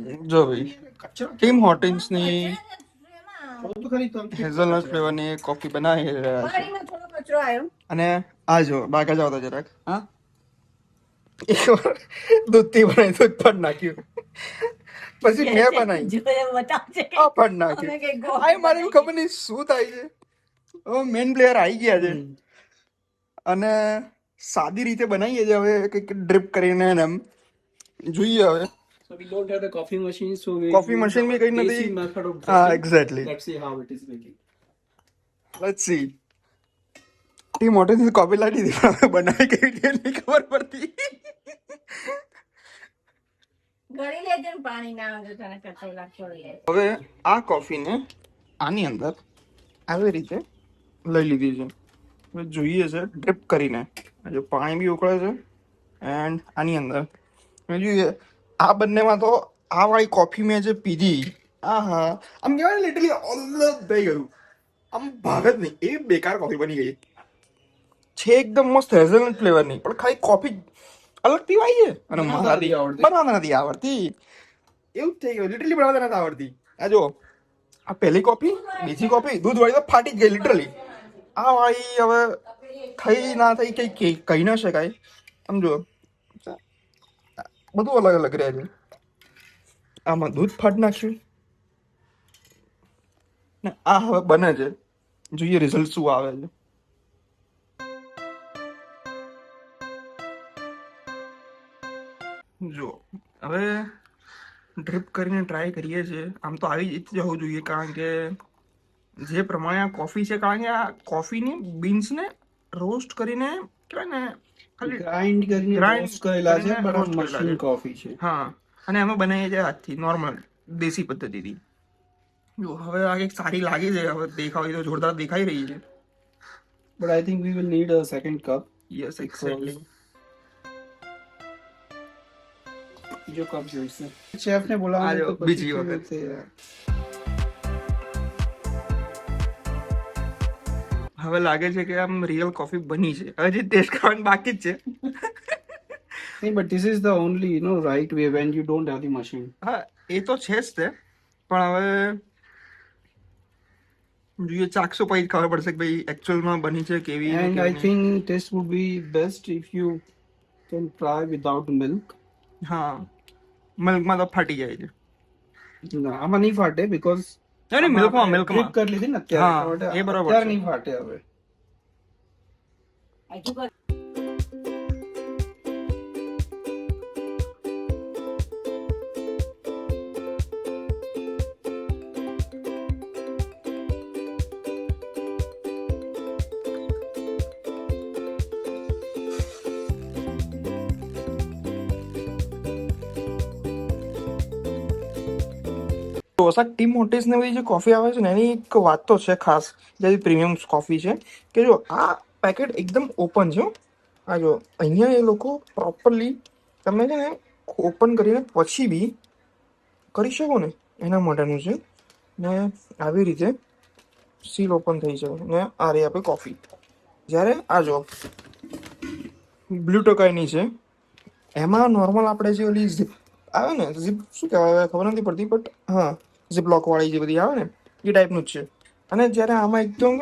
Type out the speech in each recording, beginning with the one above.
જો ભાઈ team હોર્ટિન્સની hazelnut ફ્લેવરની coffee બનાવી રહ્યા છે અને આ જો બાકા જાવ તો જરાક હા એક વાર દૂધથી બનાવી દૂધ પણ નાખ્યું પછી મેં બનાવી પણ નાખ્યું આ મારે ખબર નહીં શું થાય છે. હવે મેન પ્લેયર આવી ગયા છે અને સાદી રીતે બનાવીએ છીએ હવે કંઈક ડ્રીપ કરીને એમ જોઈએ હવે. So we don't have the coffee machine, so we coffee machine બી કઈ નથી. method of હા drinking. Exactly. Let's see how it is making. Let's see. ટી મોટેથી કોફી લાવી દીધી પણ બનાવી કેવી રીતે નહીં ખબર પડતી. ગળી લેજે ને પાણી ના આવે તને કચોલા છોડી લે. હવે આ કોફીને આની અંદર આવી રીતે લઈ લીધી છે. હવે જોઈએ છે ડ્રીપ કરીને જો પાણી બી ઉકળે છે એન્ડ આની અંદર જોઈએ આ બંનેમાં તો આ વાળી કોફી મેં જે પીધી આ હા આમ કહેવાય લિટરલી અલગ થઈ ગયું આમ ભાગ જ નહીં એ બેકાર કોફી બની ગઈ છે એકદમ મસ્ત હેઝલનટ ફ્લેવરની પણ ખાલી કોફી અલગ પીવાય છે અને મારાથી બનાવતા નથી આવડતી એવું જ થઈ ગયું લિટરલી બનાવતા નથી આવડતી. આ જો આ પહેલી કોફી બીજી કોફી દૂધ વાળી તો ફાટી જ ગઈ લિટરલી. આ વાળી હવે થઈ ના થઈ કઈ કહી ના શકાય. સમજો બધું અલગ અલગ રહે છે. આમાં દૂધ ફાટ નાખ્યું ને આ હવે બને છે જોઈએ રિઝલ્ટ શું આવે છે. જો હવે ડ્રીપ કરીને ટ્રાય કરીએ છીએ. આમ તો આવી જ જવું જોઈએ કારણ કે જે પ્રમાણે આ કોફી છે કારણ કે આ કોફીની બીન્સને રોસ્ટ કરીને કહેવાય ને ખાલી Grind કરીને roast કરેલા છે પણ મશીન કોફી છે. હા અને એમાં બનાવીએ છીએ હાથથી નોર્મલ દેશી પદ્ધતિથી. જો હવે આ એક સારી લાગી છે હવે દેખાવી તો જોરદાર દેખાઈ રહી છે. But I think we will need a second cup. Yes exactly. બીજો કપ જોઈશે. શેફ ને બોલાવવાનો તો બીજી વખત હવે લાગે છે કે આમ રિયલ કોફી બની છે. હજી ટેસ્ટ કરવાનું બાકી જ છે. નહીં but this is the only right way when you don't have the machine. હા એ તો છે જ તે પણ હવે જોઈએ ચાખશો પછી ખબર પડશે કે ભાઈ એકચ્યુઅલમાં બની છે કેવી. And I think this would be best if you can try without milk. હા મિલ્કમાં તો ફાટી જાય છે. ના આમાં નહીં ફાટે because નહીં મિલ્કમાં drip કરી લીધી ને અત્યારે હા એ બરાબર અત્યારે છે. નહીં ફાટે હવે. હજુ કર. ટીમ હોર્ટિન્સ ને બધી જે કોફી આવે છે ને એની એક વાત તો છે ખાસ જે પ્રીમિયમ કોફી છે કે જો આ પેકેટ એકદમ ઓપન છે. આ જો અહીંયા એ લોકો પ્રોપરલી તમે છે ને ઓપન કરીને પછી બી કરી શકો ને એના માટેનું છે ને આવી રીતે સીલ ઓપન થઈ શકે ને આ રહી આપણી કોફી. જ્યારે આ જો બ્લુ ટોકાઈની છે એમાં નોર્મલ આપણે જે ઓલી ઝીપ આવે ને ઝીપ શું કહેવાય ખબર નથી પડતી બટ હા ઝીપ લોક વાળી જે બધી આવે ને એ ટાઈપનું જ છે. અને જ્યારે આમાં એકદમ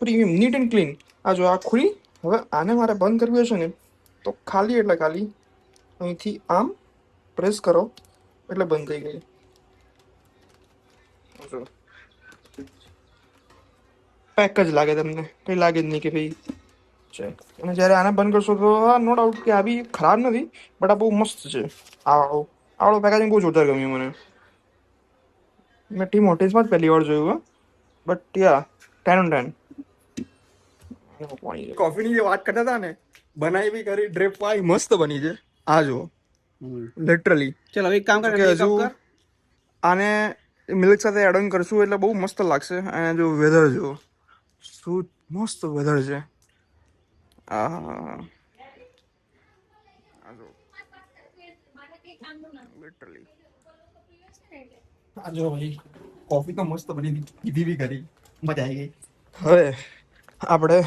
પ્રીમિયમ નીટ એન્ડ ક્લીન આ જો આ ખુલી. હવે આને મારે બંધ કરવી હશે ને તો ખાલી એટલે ખાલી અહીંથી આમ પ્રેસ કરો એટલે બંધ થઈ ગઈ. પેક જ લાગે તમને કંઈ લાગે જ નહીં કે ભાઈ છે. અને જ્યારે આને બંધ કરશો તો નો ડાઉટ કે આ બી ખરાબ નથી બટ આ બહુ મસ્ત છે. આવડો પેકેજિંગ બહુ જોરદાર ગમ્યું મને. મેં ટીમ હોર્ટિન્સમાં જ પહેલી વાર જોયું બટ યા 10 on 10. કોફીની જે વાત કરતા હતા ને બનાવી બી કરી ડ્રીપ વાળી મસ્ત બની છે. આ જુઓ લિટરલી. ચાલ હવે એક કામ કર કે હજુ આને મિલ્ક સાથે એડ ઓન કરશું એટલે બહુ મસ્ત લાગશે. અને જો વેધર જુઓ શું મસ્ત વેધર છે. લિટરલી આ જો ભાઈ કોફી તો મસ્ત બની કીધી બી કરી મજા આવી ગઈ. હવે આપણે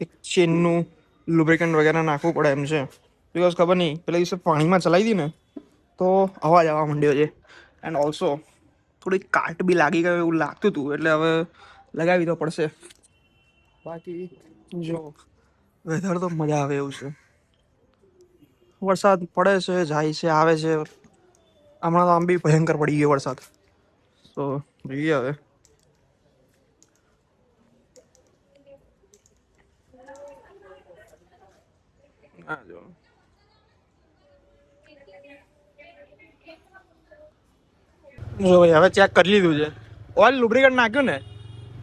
એક ચેનનું લુબ્રિકન્ટ વગેરે નાખવું પડે એમ છે બિકોઝ ખબર નહીં પેલા દિવસે પાણીમાં ચલાવી હતી ને તો અવાજ આવવા માંડ્યો છે. એન્ડ ઓલ્સો થોડી કાટ બી લાગી ગયો એવું લાગતું હતું, એટલે હવે લગાવી તો પડશે. બાકી જો વેધર તો મજા આવે એવું છે. વરસાદ પડે છે, જાય છે, આવે છે. હમણાં તો આમ બી ભયંકર પડી ગયો વરસાદ. તો જોઈએ હવે. હા જો ભાઈ હવે ચેક કરી લીધું છે. ઓઇલ લુબ્રિકેન્ટ નાખ્યું ને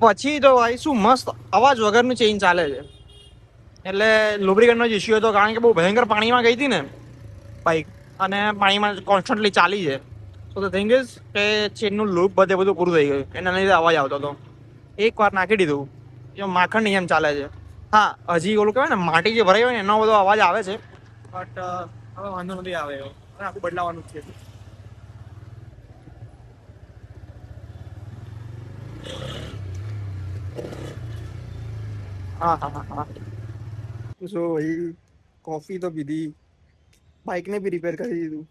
પછી તો ભાઈ શું મસ્ત અવાજ વગરનું ચેઇન ચાલે છે. એટલે લુબ્રિકેન્ટનો જ ઇસ્યુ હતો, કારણ કે બહુ ભયંકર પાણીમાં ગઈ હતી ને બાઈક, અને પાણીમાં કોન્સ્ટન્ટલી ચાલી છે. તો ધ થિંગ ઇઝ કે ચેનનું લૂપ બધે બધું પૂરું થઈ ગયું, એના લીધે અવાજ આવતો હતો. એકવાર નાખી દીધું એ માખણની એમ ચાલે છે. હા, હજી ઓલું કહેવાય ને માટી જે ભરાઈ હોય ને એનો બધો અવાજ આવે છે, બટ હવે વાંધો નથી આવે એવો. આખું બદલાવાનું જ છે. હા હા હા હા. સો ભાઈ કોફી તો પીધી, બાઇકને બી રિપેર કરી દીધું,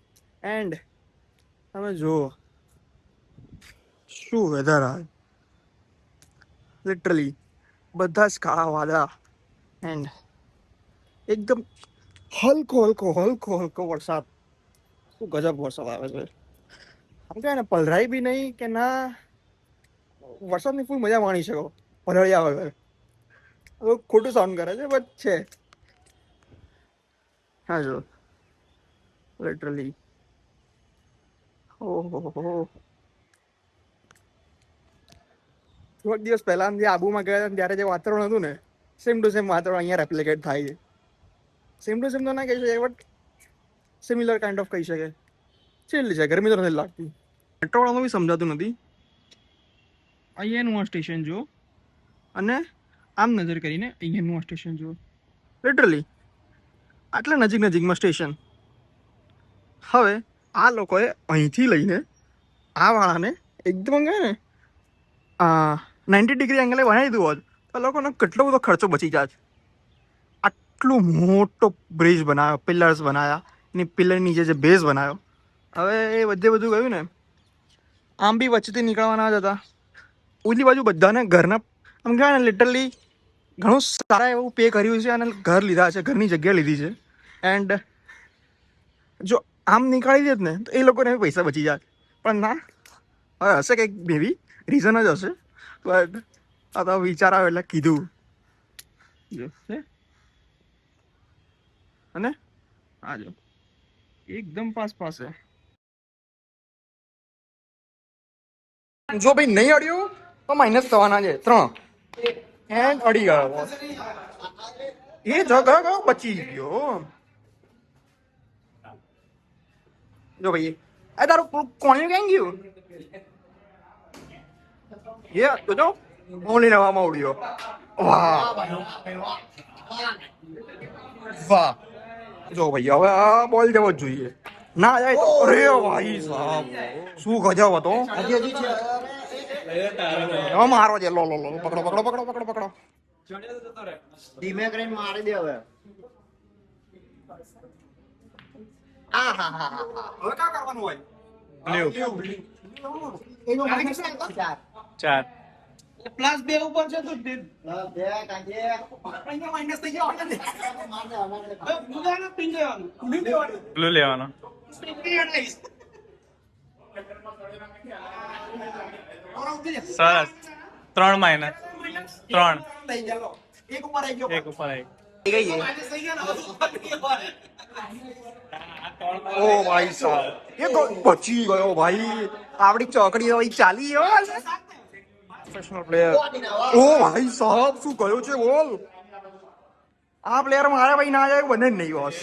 એન્ડ તમે જુઓ શું વેધર આવે. લિટરલી બધા જ કાળા વાદળા, એન્ડ એકદમ હલકો હલકો હલકો હલકો વરસાદ. શું ગજબ વરસાદ આવે છે. આમ કે ને પલરાય બી નહીં કે ના વરસાદની ફૂલ મજા માણી શકો પલળ્યા વગર. હવે ખોટું સાઉન્ડ કરે છે બટ છે. હા જો લિટરલી ઓહો. થોડાક દિવસ પહેલા જે આબુમાં ગયા હતા ત્યારે જે વાતાવરણ હતું ને, સેમ ટુ સેમ વાતાવરણ અહીંયા રેપ્લિકેટ થાય છે. સેમ ટુ સેમ તો ના કહી શકે, બટ સિમિલર કાઇન્ડ ઓફ કહી શકે. ચીલ છે, ગરમી તો નથી લાગતી. મેટ્રોવાળામાં બી સમજાતું નથી. અહીંયાનું આ સ્ટેશન જો, અને આમ નજર કરીને અહીંયાનું આ સ્ટેશન જો. લિટરલી આટલા નજીક નજીકમાં સ્ટેશન. હવે આ લોકોએ અહીંથી લઈને આ વાળાને એકદમ કહે ને 90 ડિગ્રી એંગલે બનાવી દીધું હોત તો લોકોનો કેટલો બધો ખર્ચો બચી જાય. આટલો મોટો બ્રિજ બનાવ્યો, પિલર્સ બનાવ્યા, એની પિલર નીચે જે બેઝ બનાવ્યો. હવે એ બધે બધું ગયું ને, આમ બી વચ્ચેથી નીકળવાના જ હતા. ઓલી બાજુ બધાને ઘરના આમ કહેવાય ને લિટરલી ઘણું સારા એવું પે કર્યું છે અને ઘર લીધા છે, ઘરની જગ્યા લીધી છે. એન્ડ જો આમ નીકાળી દે ને તો એ લોકોને પૈસા બચી જાય. પણ ના, હવે હશે કંઈક મેબી રીઝન જ હશે, બટ આ તો વિચાર આવ્યો એટલે કીધું. અને આ જો એકદમ પાસે જો ભાઈ નહીં અડ્યું તો માઇનસ થવાના છે 3, એન્ડ અડી ગયો. એ જગા બચી ગયો. જો ભાઈ આ તારું કોણિયું ક્યાં ગયું? એ તો જો ઓલી નવામાં ઉડ્યો. વાહ વાહ. જો ભાઈ હવે આ બોલ જેવો જ જોઈએ, ના જાય તો અરે ભાઈ સાહેબ શું ગજબ હતો. હવે મારો છે. લો લો લો પકડો પકડો પકડો પકડો પકડો. ધીમે કરીને મારી દે હવે. હવે કા કરવાનું હોય? ચાર. પ્લસ 2 ઉપર છે તો અહીંયા માઇનસ થઈ ગયો. બ્લુ લેવાનો. સરસ. 3 માઇનસ 3. એક ઉપર આવી ગયો. એક ઉપર આવી. ઓ ભાઈ સાહેબ એ બચી ગયો ભાઈ. આપડી ચોકડી તો ચાલી ગયો. Professional player. ઓ ભાઈ સાહેબ શું કયો છે બોલ. આ પ્લેયર મારે ભાઈ ના જાય બને જ નહીં બોસ.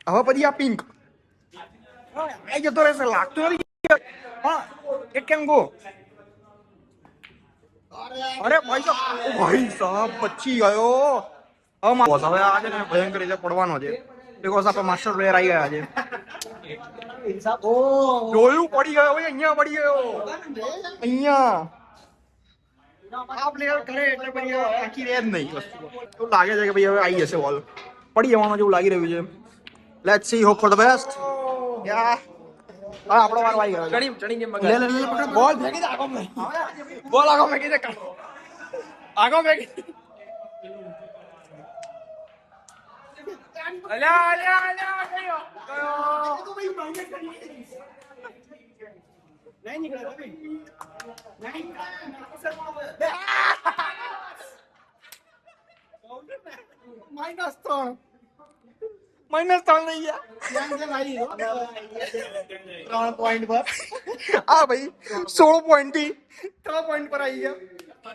હવે પછી આ પિંક એ જતો રહેશે લાગતું નથી. હા ઇટ કેન ગો. અરે ભાઈ સાહેબ બચી ગયો. હવે આજે ને ભયંકર રીતે પડવાનો છે, બીકોઝ આપણે માસ્ટર પ્લેયર આવી ગયા છે. જોયું પડી ગયો ભાઈ, અહીંયા પડી ગયો. અહીંયા આ પ્લેયર કરે એટલે પછી આખી રહે જ નહીં વસ્તુ. એવું લાગે છે કે ભાઈ હવે આવી જશે બોલ, પડી જવાનો જેવું લાગી રહ્યું છે. Let's see, hope for the best. Yeah હવે આપણો વારો આવી ગયો ચણી ચણી જેમ લે લે લે પકડ બોલ ફેંકી દે આગો મેં બોલ આગો ફેંકી દે આગો ફેંકી અલ્યા અલ્યા અલ્યા ગયો -3 થઈ ગયા 3 પોઈન્ટ પર હા ભાઈ 16 પોઈન્ટ થી 3 પોઈન્ટ પર આવી ગયા